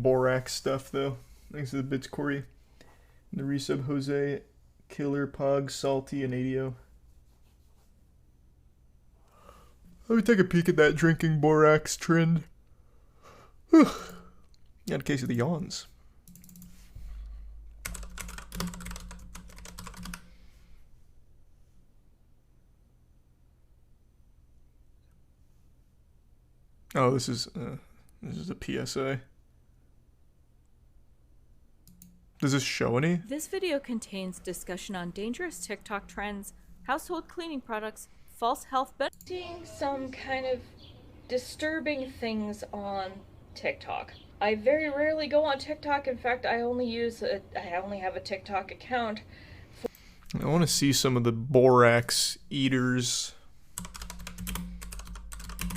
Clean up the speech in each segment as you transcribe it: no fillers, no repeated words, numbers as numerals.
Borax stuff, though. Thanks to the bits, Corey. And the resub, Jose, Killer, Pog, Salty, and Adio. Let me take a peek at that drinking borax trend. Got a case of the yawns. Oh, this is a PSA. Does this show any? This video contains discussion on dangerous TikTok trends, household cleaning products, false health benefits. Seeing some kind of disturbing things on TikTok. I very rarely go on TikTok. In fact, I only have a TikTok account. I want to see some of the borax eaters.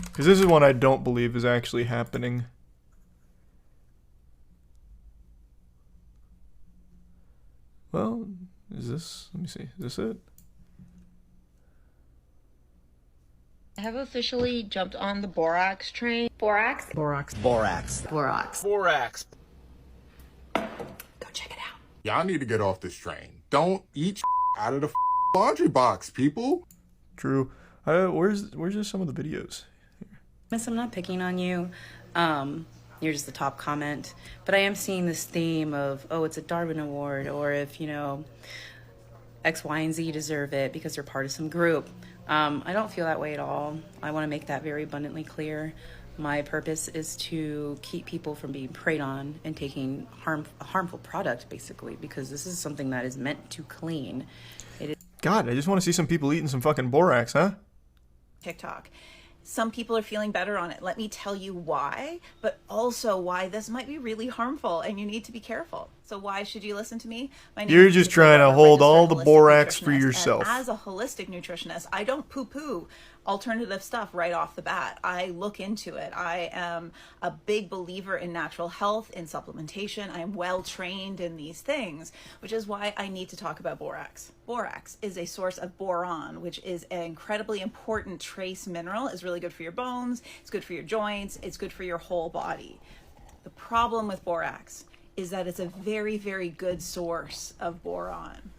Because this is one I don't believe is actually happening. Well, is this... Let me see. Is this it? I have officially jumped on the borax train. Borax? Borax. Borax. Borax. Borax. Go check it out. Y'all need to get off this train. Don't eat out of the laundry box, people. True. Where's just some of the videos? Miss, I'm not picking on you. You're just the top comment. But I am seeing this theme of, oh, it's a Darwin Award, or if, you know, X, Y, and Z deserve it because they're part of some group. I don't feel that way at all. I want to make that very abundantly clear. My purpose is to keep people from being preyed on and taking a harmful product, basically, because this is something that is meant to clean. God, I just want to see some people eating some fucking borax, huh? TikTok. Some people are feeling better on it. Let me tell you why, but also why this might be really harmful and you need to be careful. So why should you listen to me? You're just trying to hold all the borax for yourself. As a holistic nutritionist, I don't poo-poo alternative stuff right off the bat. I look into it. I am a big believer in natural health, in supplementation. I'm well trained in these things, which is why I need to talk about borax. Borax is a source of boron, which is an incredibly important trace mineral. It's really good for your bones. It's good for your joints. It's good for your whole body. The problem with borax is that it's a very, very good source of boron.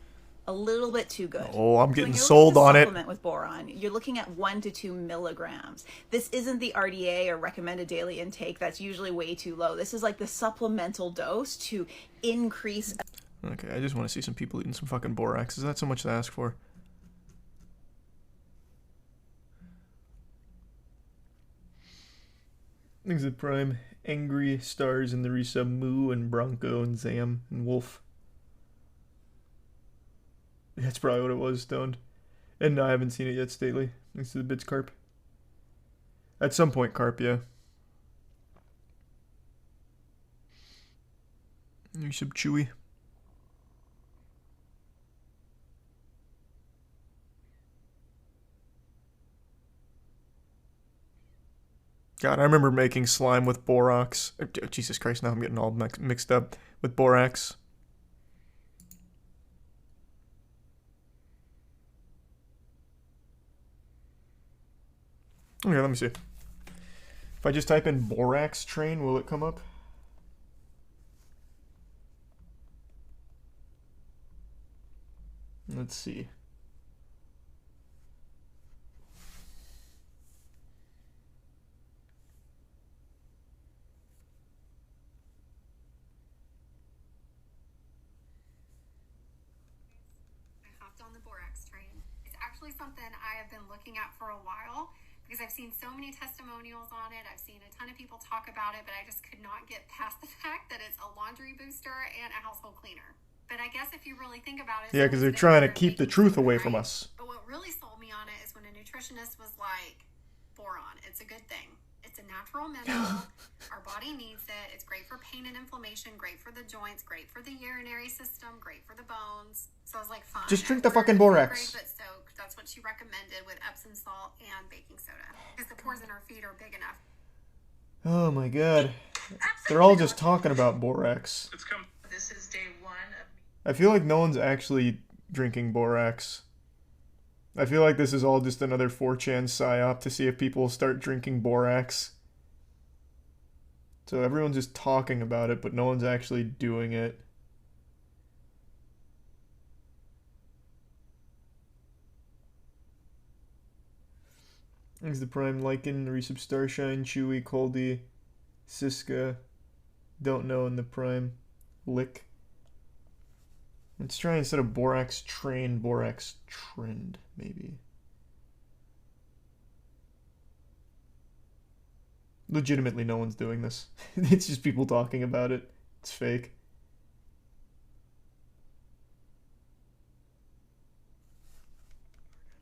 A little bit too good. Oh, I'm getting sold on it. Supplement with boron, you're looking at 1 to 2 milligrams. This isn't the RDA or recommended daily intake. That's usually way too low. This is like the supplemental dose to increase. Okay, I just want to see some people eating some fucking borax. Is that so much to ask for? Things at Prime. Angry stars in the resub. Moo and Bronco and Zam and Wolf. That's probably what it was, Stoned. And no, I haven't seen it yet, Stately. Thanks to the bits, Carp. At some point, Carp, yeah. Resub Chewy. God, I remember making slime with borax. Oh, Jesus Christ, now I'm getting all mixed up with borax. Okay, let me see. If I just type in borax train, will it come up? Let's see. On the borax train. It's actually something I have been looking at for a while because I've seen so many testimonials on it. I've seen a ton of people talk about it, but I just could not get past the fact that it's a laundry booster and a household cleaner. But I guess if you really think about it, yeah, because they're trying to keep the truth away from us. But what really sold me on it is when a nutritionist was like, boron, it's a good thing. It's a natural mineral. Our body needs it. It's great for pain and inflammation, great for the joints, great for the urinary system, great for the bones. So I was like, fine. Just drink the fucking borax. Great, but soaked. That's what she recommended with Epsom salt and baking soda. Because the pores in our feet are big enough. Oh my god. They're all just talking about borax. This is day 1 of... I feel like no one's actually drinking borax. I feel like this is all just another 4chan psyop to see if people start drinking borax. So everyone's just talking about it, but no one's actually doing it. There's the Prime Lycan, Resub Starshine, Chewy, Coldy, Siska, Don't Know, and the Prime Lick. Let's try instead of Borax Train, Borax Trend, maybe. Legitimately, no one's doing this. It's just people talking about it. It's fake.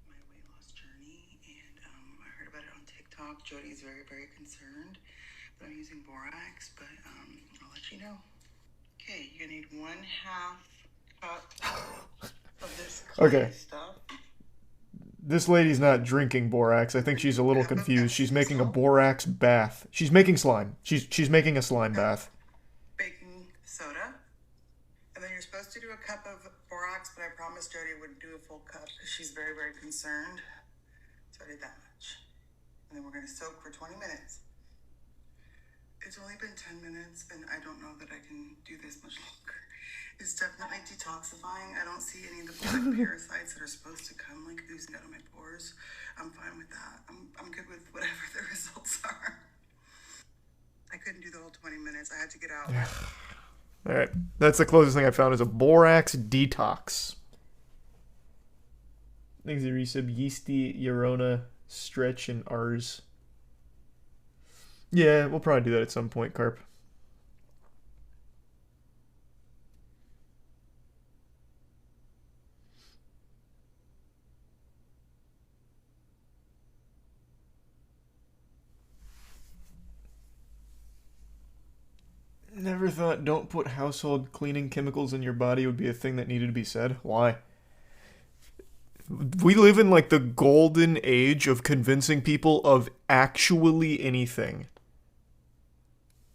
My weight loss journey, and I heard about it on TikTok. Jody's very, very concerned that I'm using borax, but I'll let you know. Okay, you're gonna need 1/2 cup of this Okay. stuff. This lady's not drinking borax. I think she's a little confused. She's making a borax bath. She's making slime. She's making a slime bath. Baking soda, and then you're supposed to do a cup of borax, but I promised Jody I wouldn't do a full cup because she's very, very concerned. So I did that much, and then we're gonna soak for 20 minutes. It's only been 10 minutes, and I don't know that I can do this much longer. It's definitely detoxifying. I don't see any of the black parasites that are supposed to come like oozing out of my pores. I'm fine with that. I'm good with whatever the results are. I couldn't do the whole 20 minutes. I had to get out. Alright, that's the closest thing I found is a borax detox. Things that resub Yeasty, Yorona, Stretch, and Ars. Yeah, we'll probably do that at some point, Carp. Never thought don't put household cleaning chemicals in your body would be a thing that needed to be said. Why? We live in like the golden age of convincing people of actually anything.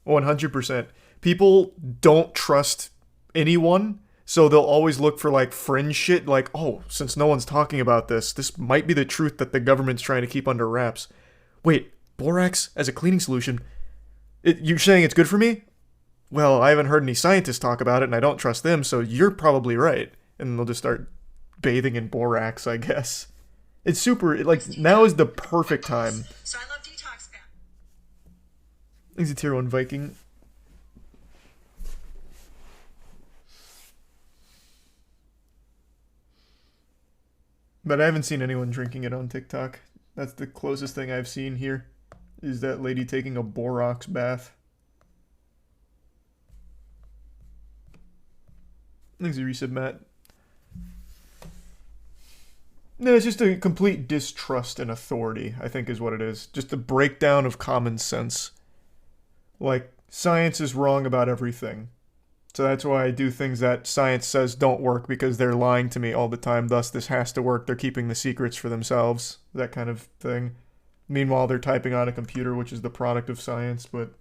100%. People don't trust anyone, so they'll always look for like fringe shit like, oh, since no one's talking about this, this might be the truth that the government's trying to keep under wraps. Wait, borax as a cleaning solution? You're saying it's good for me? Well, I haven't heard any scientists talk about it, and I don't trust them, so you're probably right. And they'll just start bathing in borax, I guess. It's super, like, now is the perfect time. So I love detox now. He's a tier 1 Viking. But I haven't seen anyone drinking it on TikTok. That's the closest thing I've seen here, is that lady taking a borax bath. Thanks, Resub Matt. No, it's just a complete distrust in authority, I think is what it is. Just a breakdown of common sense. Like, science is wrong about everything. So that's why I do things that science says don't work, because they're lying to me all the time. Thus, this has to work. They're keeping the secrets for themselves. That kind of thing. Meanwhile, they're typing on a computer, which is the product of science, but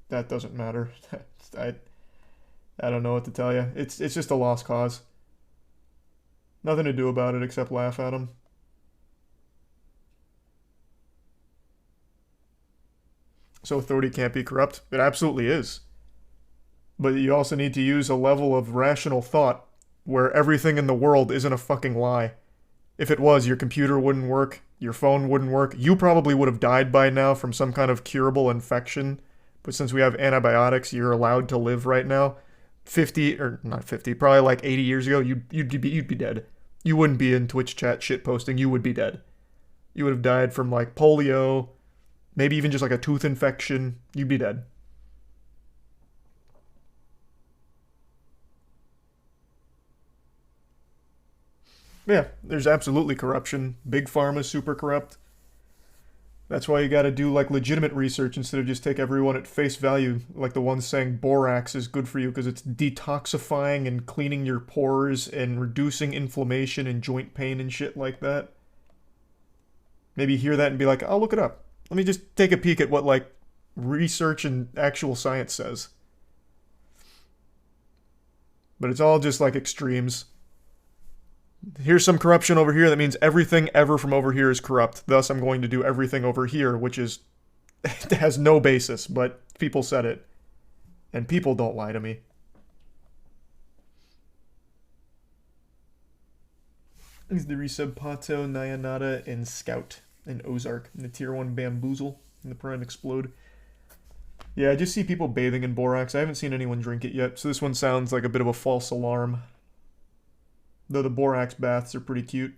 that doesn't matter. I don't know what to tell you. It's just a lost cause. Nothing to do about it except laugh at them. So authority can't be corrupt? It absolutely is. But you also need to use a level of rational thought where everything in the world isn't a fucking lie. If it was, your computer wouldn't work, your phone wouldn't work, you probably would have died by now from some kind of curable infection. But since we have antibiotics, you're allowed to live right now. 50, or not 50, probably like 80 years ago, you'd be dead. You wouldn't be in Twitch chat shit posting, you would be dead. You would have died from like polio, maybe even just like a tooth infection, you'd be dead. Yeah, there's absolutely corruption. Big Pharma's super corrupt. That's why you gotta do like legitimate research instead of just take everyone at face value, like the ones saying borax is good for you because it's detoxifying and cleaning your pores and reducing inflammation and joint pain and shit like that. Maybe hear that and be like, I'll look it up. Let me just take a peek at what like research and actual science says. But it's all just like extremes. Here's some corruption over here. That means everything ever from over here is corrupt. Thus, I'm going to do everything over here, which is It has no basis, but people said it. And people don't lie to me. Is the resub Pato, Nyanada, and Scout, and Ozark, and the tier 1 Bamboozle, and the Prime Explode. Yeah, I just see people bathing in Borax. I haven't seen anyone drink it yet, so this one sounds like a bit of a false alarm. Though the Borax baths are pretty cute.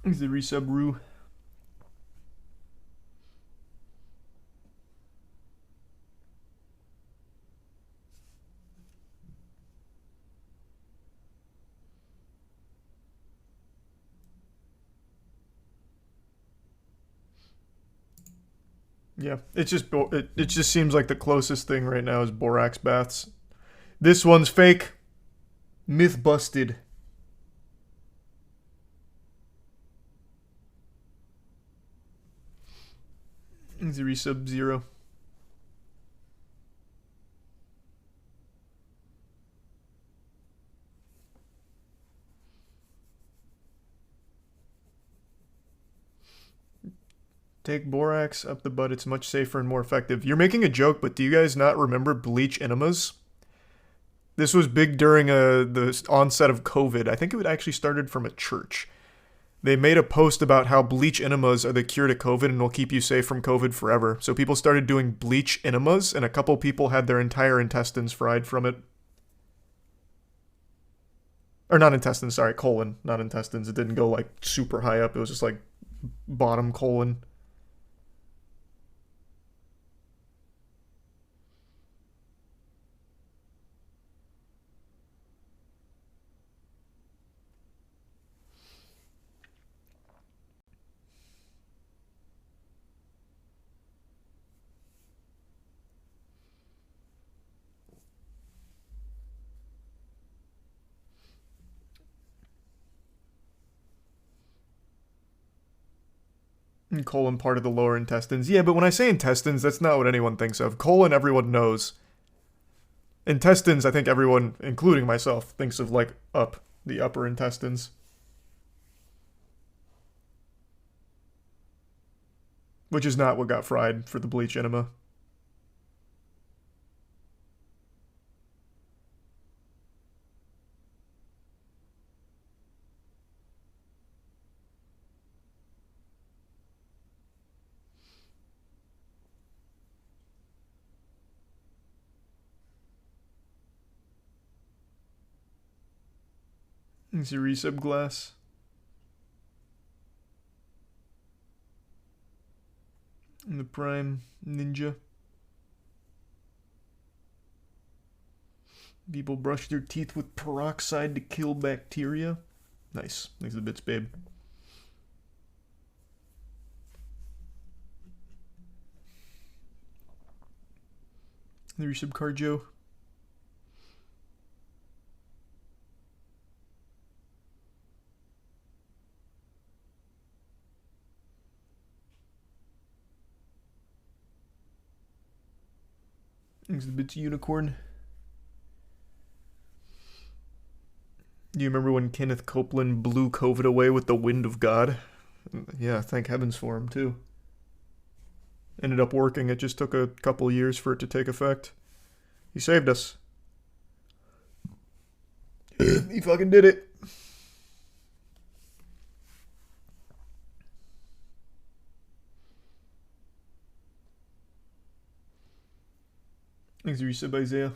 Is the resub Rue. Yeah, it just seems like the closest thing right now is Borax baths. This one's fake. Myth busted. Is the resub 0. Take Borax up the butt. It's much safer and more effective. You're making a joke, but do you guys not remember bleach enemas? This was big during the onset of COVID. I think it actually started from a church. They made a post about how bleach enemas are the cure to COVID and will keep you safe from COVID forever. So people started doing bleach enemas, and a couple people had their entire intestines fried from it. Or not intestines, sorry, colon, not intestines. It didn't go like super high up. It was just like bottom colon. And colon part of the lower intestines. Yeah, but when I say intestines, that's not what anyone thinks of. Colon, everyone knows. Intestines, I think everyone, including myself, thinks of like up, the upper intestines. Which is not what got fried for the bleach enema. It's a resub glass. And the Prime Ninja. People brush their teeth with peroxide to kill bacteria. Nice. Thanks for the bits, babe. The resub Carjo. Thanks for the bits, Unicorn. Do you remember when Kenneth Copeland blew COVID away with the wind of God? Yeah, thank heavens for him, too. Ended up working. It just took a couple years for it to take effect. He saved us. He fucking did it. Thanks for resub, Isaiah.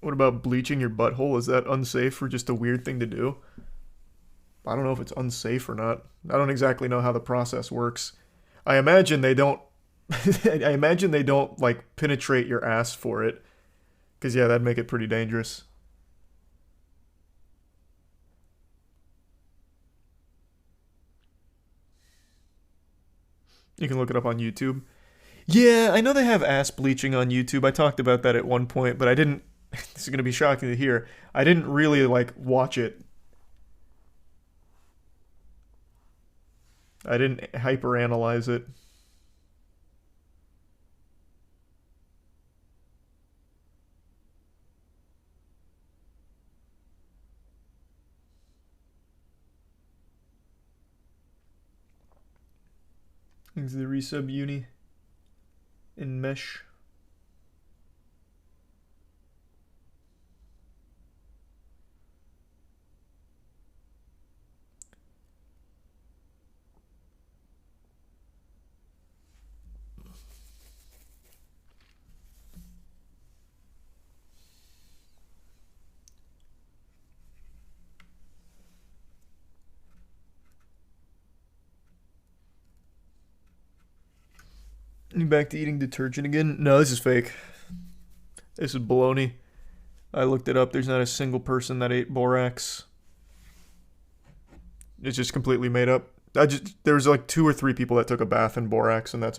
What about bleaching your butthole? Is that unsafe or just a weird thing to do? I don't know if it's unsafe or not. I don't exactly know how the process works. I imagine they don't I imagine they don't like penetrate your ass for it. Cause yeah, that'd make it pretty dangerous. You can look it up on YouTube. Yeah, I know they have ass bleaching on YouTube. I talked about that at one point, but I didn't. This is going to be shocking to hear. I didn't really, watch it. I didn't hyperanalyze it. Thanks to the resub uni in mesh. You back to eating detergent again? No, this is fake. This is baloney. I looked it up. There's not a single person that ate borax. It's just completely made up. There was 2 or 3 people that took a bath in borax, and that's